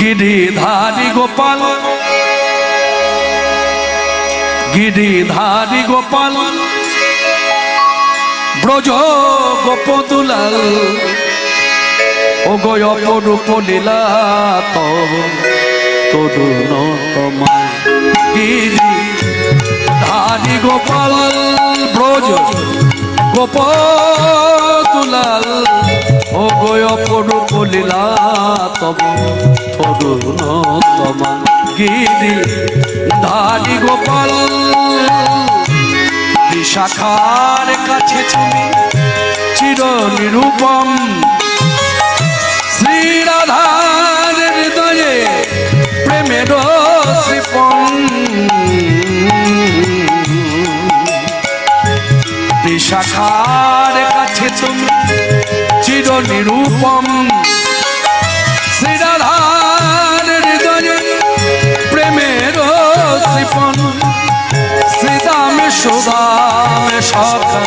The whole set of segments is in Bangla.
गिरिधारी गोपाल गिरिधारी गोपाल ब्रज गोपदुलाल ओ गय अपरूप लीला तरुण तमाल गिरिधारी गोपाल ब्रज गोपदुलाल ओ गय अपरूप लीला तब तरुण तमाल गिरिधारी गोपाल विशाखार काछे তুমি চির নিরূপম শ্রী রাধার হৃদয়ে প্রেমের শ্রীপন বিশাখার কাছে তুমি চির নিরূপম শ্রী রাধার হৃদয়ে প্রেমের শ্রীপন শ্রীদামে সুদামে সখা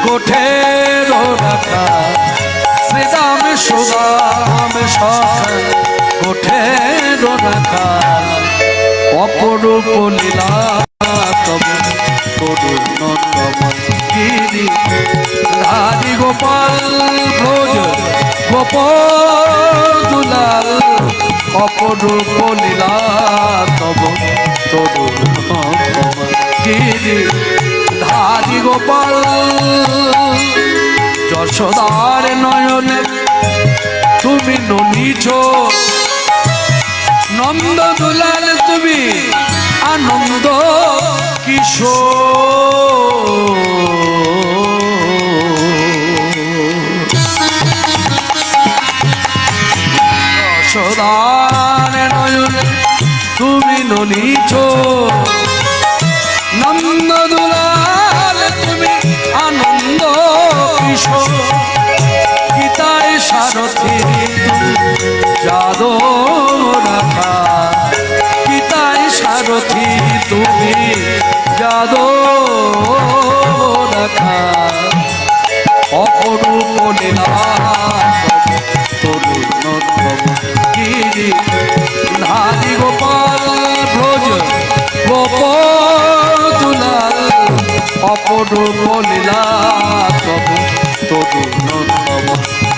কোঠের রাখা শ্রীদামে সুদামে সখা কোঠের রাখা অপরূপ লীলা তবে তরুণ গিরিধারি গোপাল ব্রজ গোপদুলাল অপরূপ লীলা তব তরুণ गिरिधारी गोपाल যশোদার নয়নে তুমি ননীছ নন্দ দুলাল তুমি আনন্দ কিশোর যশোদার নয়নে তুমি ননীছ নন্দ দুলাল তুমি আনন্দ কিশোর গীতায় সারথি যাদো রাখা গীতায় সারথি তুমি যাদো রাখা অপরূপ লীলা তরুণ গিরিধারি গোপাল ব্রজ গোপদুলাল অপরূপ লীলা তব তরুণ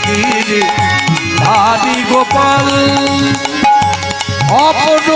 গিরিধারি গোপাল অপরূপ